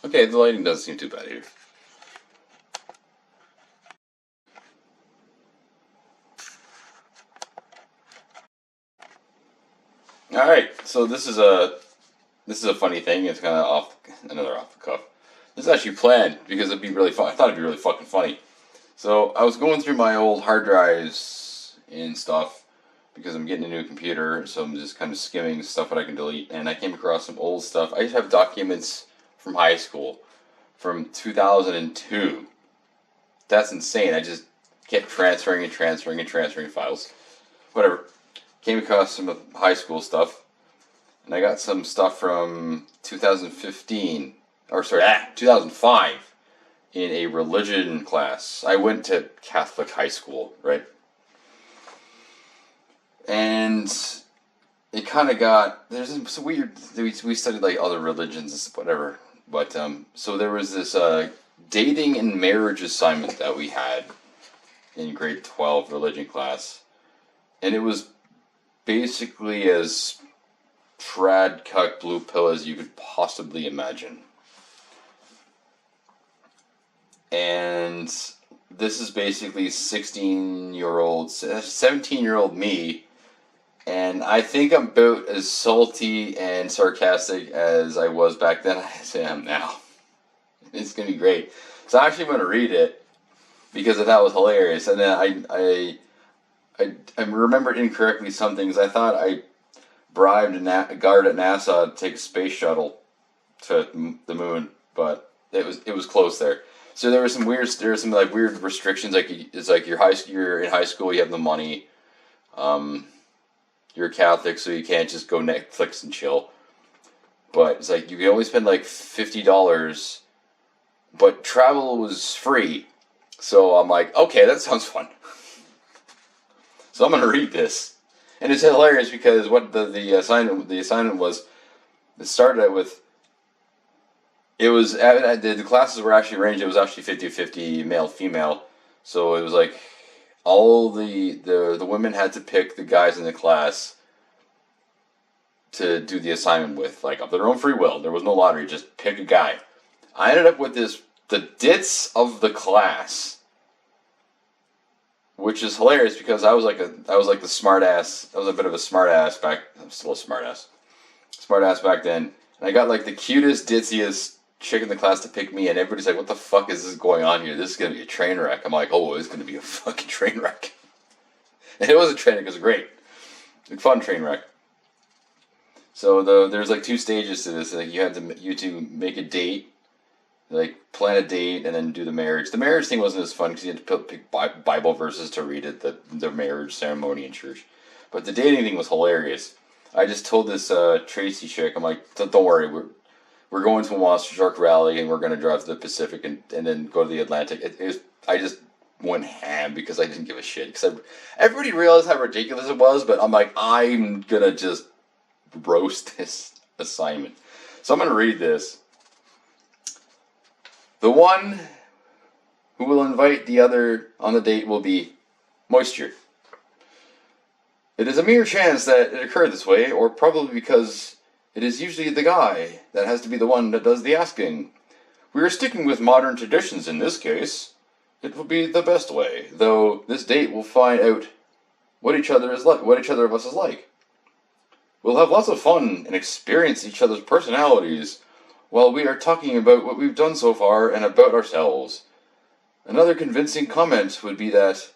Okay, the lighting doesn't seem too bad here. Alright, so this is a funny thing. It's kind of another off the cuff. This is actually planned because it'd be really fun. I thought it'd be really fucking funny. So I was going through my old hard drives and stuff because I'm getting a new computer, so I'm just kind of skimming stuff that I can delete, and I came across some old stuff. I just have documents from high school from 2002. That's insane. I just kept transferring files. Whatever. Came across some high school stuff, and I got some stuff from 2015, 2005, in a religion class. I went to Catholic high school, right? And it kind of got, there's some weird, we studied like other religions, whatever, but so there was this dating and marriage assignment that we had in grade 12 religion class, and it was basically as trad cuck blue pill as you could possibly imagine. And this is basically 17-year-old me, and I think I'm about as salty and sarcastic as I was back then as I am now. It's going to be great. So I actually want to read it because I thought it was hilarious, and then I remembered incorrectly some things. I thought I bribed a guard at NASA to take a space shuttle to the moon, but it was close there. So there were some weird restrictions. Like it's like you're in high school, you have the money. You're Catholic, so you can't just go Netflix and chill. But it's like you can only spend like $50, but travel was free. So I'm like, okay, that sounds fun. So I'm gonna read this, and it's hilarious because what the assignment was. It started out with. It was the classes were actually arranged. It was actually 50-50 male female, so it was like all the women had to pick the guys in the class to do the assignment with, like of their own free will. There was no lottery; just pick a guy. I ended up with the ditz of the class. Which is hilarious because I was like the smart ass. I was a bit of a smart ass back. I'm still a smart ass back then. And I got like the cutest, ditziest chick in the class to pick me, and everybody's like, "What the fuck is this going on here? This is gonna be a train wreck." I'm like, "Oh, it's gonna be a fucking train wreck." And it was a train wreck. It was great, a fun train wreck. So there's like two stages to this. Like you two make a date. Like, plan a date and then do the marriage. The marriage thing wasn't as fun because you had to pick Bible verses to read at the marriage ceremony in church. But the dating thing was hilarious. I just told this Tracy chick, I'm like, don't worry, we're going to a Monster Truck rally and we're going to drive to the Pacific and then go to the Atlantic. I just went ham because I didn't give a shit. Because everybody realized how ridiculous it was, but I'm like, I'm going to just roast this assignment. So I'm going to read this. The one who will invite the other on the date will be moisture. It is a mere chance that it occurred this way, or probably because it is usually the guy that has to be the one that does the asking. We are sticking with modern traditions in this case. It will be the best way, though this date will find out what each other of us is like. We'll have lots of fun and experience each other's personalities while we are talking about what we've done so far and about ourselves. Another convincing comment would be that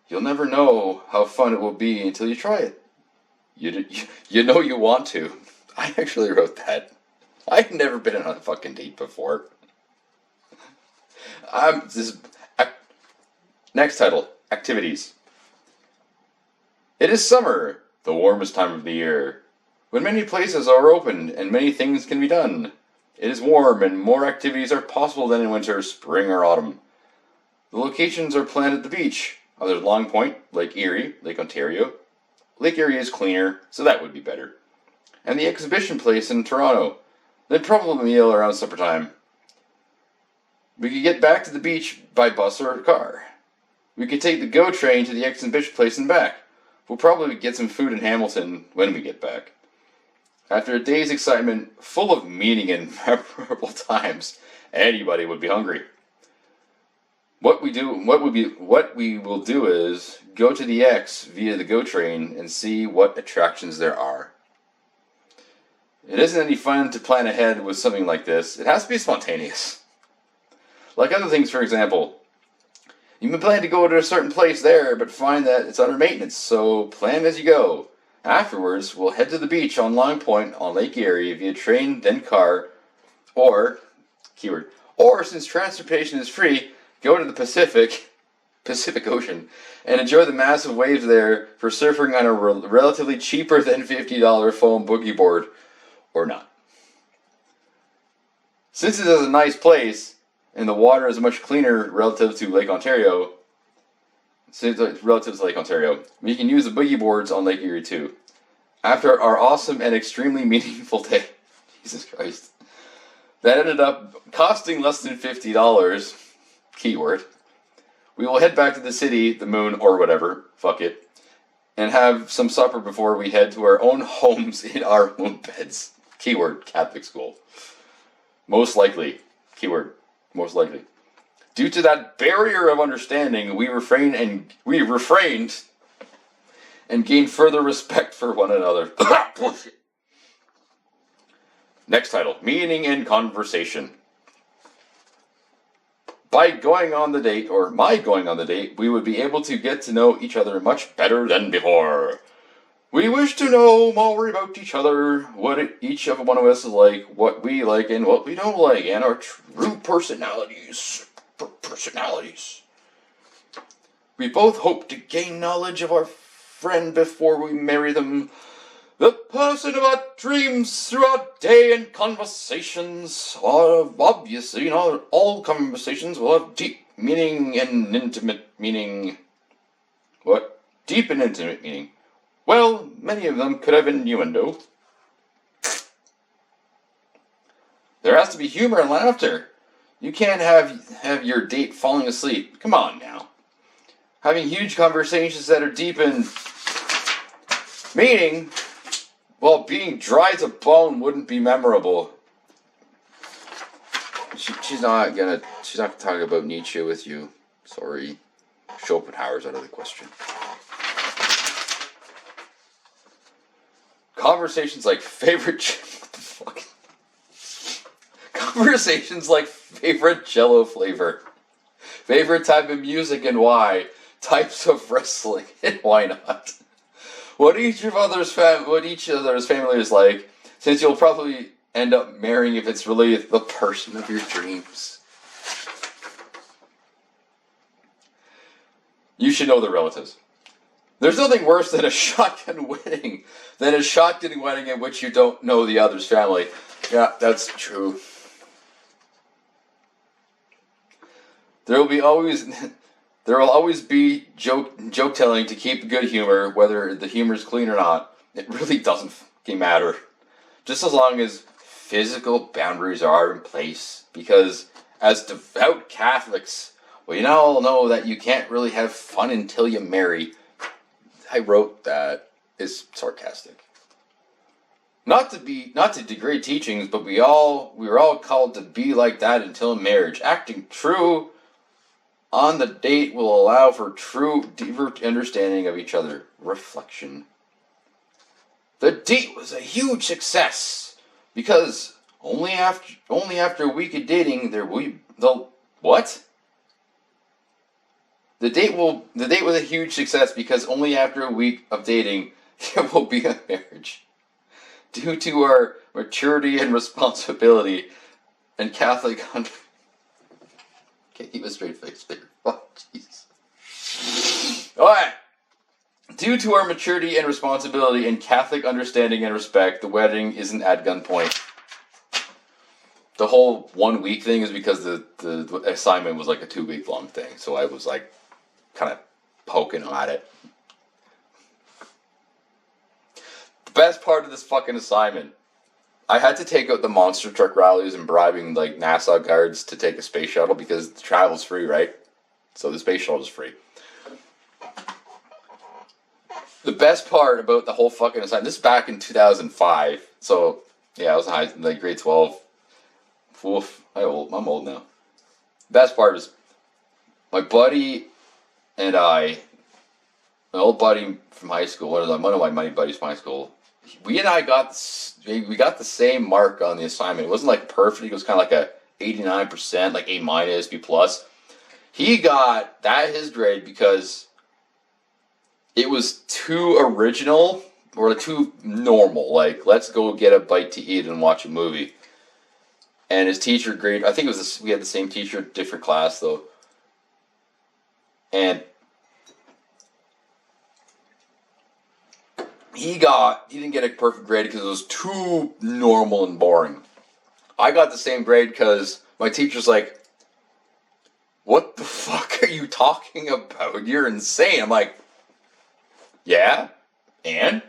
you'll never know how fun it will be until you try it. You know you want to. I actually wrote that. I've never been on a fucking date before. Next title, activities. It is summer, the warmest time of the year, when many places are open and many things can be done. It is warm and more activities are possible than in winter, spring, or autumn. The locations are planned at the beach. There's Long Point, Lake Erie, Lake Ontario. Lake Erie is cleaner, so that would be better. And the exhibition place in Toronto. Then probably a meal around supper time. We could get back to the beach by bus or car. We could take the GO train to the exhibition place and back. We'll probably get some food in Hamilton when we get back. After a day's excitement, full of meaning and memorable times, Anybody would be hungry. What we will do is go to the X via the GO train and see what attractions there are. It isn't any fun to plan ahead with something like this. It has to be spontaneous. Like other things, for example, you may plan to go to a certain place there, but find that it's under maintenance, so plan as you go. Afterwards, we'll head to the beach on Long Point on Lake Erie via train, then car, or, since transportation is free, go to the Pacific Ocean, and enjoy the massive waves there for surfing on a relatively cheaper than $50 foam boogie board, or not. Since it is a nice place, and the water is much cleaner relative to Lake Ontario, we can use the boogie boards on Lake Erie too. After our awesome and extremely meaningful day, Jesus Christ, that ended up costing less than $50, keyword, we will head back to the city, the moon, or whatever, fuck it, and have some supper before we head to our own homes in our own beds, keyword, Catholic school. Most likely, keyword, most likely. Due to that barrier of understanding, we refrained and gained further respect for one another. Bullshit. Next title, meaning in conversation. By going on the date, or my going on the date, we would be able to get to know each other much better than before. We wish to know more about each other, what each of one of us is like, what we like and what we don't like, and our true personalities. We both hope to gain knowledge of our friend before we marry them. The person of our dreams throughout day and conversations are obviously, all conversations will have deep meaning and intimate meaning. What? Deep and intimate meaning. Well, many of them could have innuendo. There has to be humor and laughter. You can't have your date falling asleep. Come on now. Having huge conversations that are deep in meaning, well, being dry as a bone wouldn't be memorable. She's not gonna talk about Nietzsche with you. Sorry. Schopenhauer's out of the question. Conversations like what the fuck? Conversations like favorite Jello flavor, favorite type of music and why, types of wrestling and why not, what each other's family is like, since you'll probably end up marrying if it's really the person of your dreams. You should know the relatives. There's nothing worse than a shotgun wedding in which you don't know the other's family. Yeah, that's true. There will always be joke telling to keep good humor, whether the humor's clean or not. It really doesn't fucking matter. Just as long as physical boundaries are in place. Because as devout Catholics, we all know that you can't really have fun until you marry. I wrote that. It's sarcastic. Not to degrade teachings, but we were all called to be like that until marriage. Acting true on the date will allow for true, deeper understanding of each other. Reflection. The date was a huge success because only after a week of dating what? The date was a huge success because only after a week of dating there will be a marriage. Due to our maturity and responsibility and Catholic Can't keep a straight face there. Oh, jeez. Alright. Due to our maturity and responsibility and Catholic understanding and respect, the wedding isn't at gunpoint. The whole 1 week thing is because the assignment was like a 2 week long thing. So I was like kind of poking at it. The best part of this fucking assignment, I had to take out the monster truck rallies and bribing like NASA guards to take a space shuttle because the travel's free, right? So the space shuttle is free. The best part about the whole fucking assignment, this is back in 2005. So yeah, I was in grade 12, woof. I'm old now. Best part is my buddy and I, my old buddy from high school, one of my money buddies from high school. We and I got the same mark on the assignment. It wasn't like perfect. It was kind of like a 89%, like A minus, B plus. He got that his grade because it was too original or too normal. Like, let's go get a bite to eat and watch a movie. And his teacher grade, I think it was this, we had the same teacher, different class though. And he didn't get a perfect grade because it was too normal and boring. I got the same grade because my teacher's like, what the fuck are you talking about? You're insane. I'm like, yeah, and?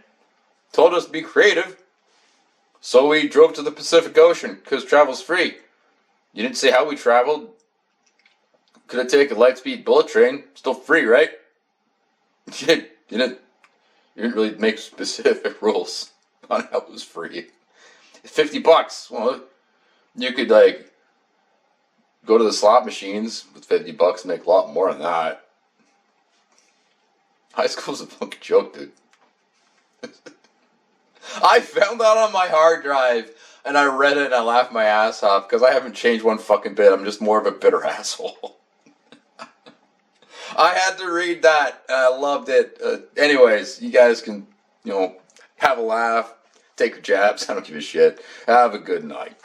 Told us to be creative. So we drove to the Pacific Ocean because travel's free. You didn't say how we traveled. Could have taken a light-speed bullet train. Still free, right? You didn't really make specific rules on how it was free. $50. Well, you could like go to the slot machines with $50 and make a lot more than that. High school's a fucking joke, dude. I found that on my hard drive and I read it and I laughed my ass off because I haven't changed one fucking bit. I'm just more of a bitter asshole. I had to read that. I loved it. Anyways, you guys can, have a laugh, take your jabs. I don't give a shit. Have a good night.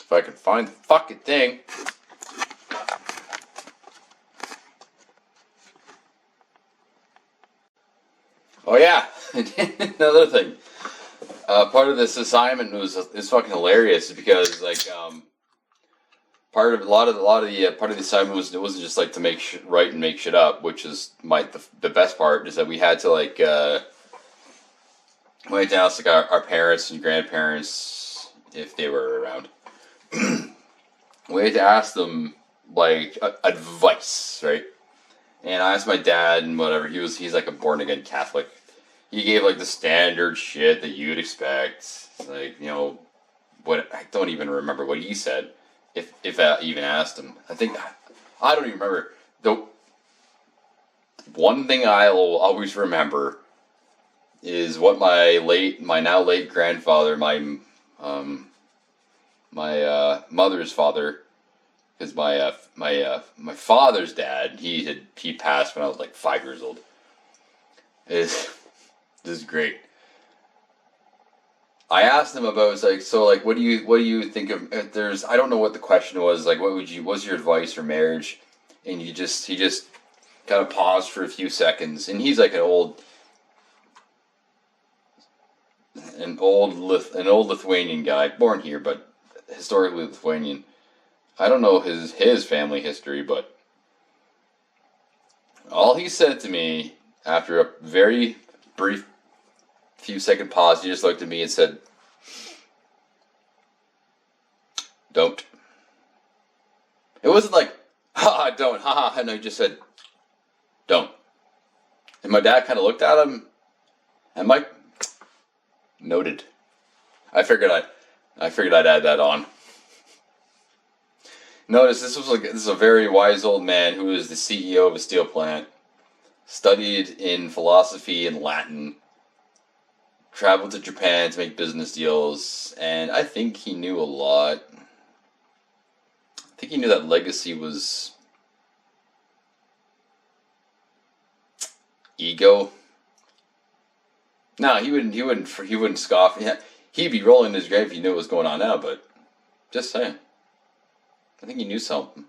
If I can find the fucking thing. Oh yeah, another thing. Part of this assignment is fucking hilarious because part of the assignment was, it wasn't just like to write and make shit up, which is the best part is that we had to we had to ask our parents and grandparents if they were around. We had to ask them advice, right? And I asked my dad and whatever. He's like a born again Catholic. He gave the standard shit that you'd expect. What I don't even remember what he said. If I even asked him. I don't even remember. The one thing I'll always remember is what my now late grandfather, my mother's father, because my father's dad, he passed when I was 5 years old. This is great. I asked him about what do you think of I don't know what the question was, what's your advice for marriage? And he just kind of paused for a few seconds, and he's like an old Lithuanian guy, born here but historically Lithuanian. I don't know his family history, but all he said to me after a very brief few second pause, he just looked at me and said, "Don't." It wasn't like, "Ha, don't, ha." No, he just said, "Don't." And my dad kind of looked at him, and Mike noted. I figured I'd add that on. Notice this is a very wise old man who is the CEO of a steel plant, studied in philosophy and Latin, traveled to Japan to make business deals, and I think he knew a lot. I think he knew that legacy was ego. No, he wouldn't scoff. He'd be rolling in his grave if he knew what was going on now, but just saying. I think he knew something.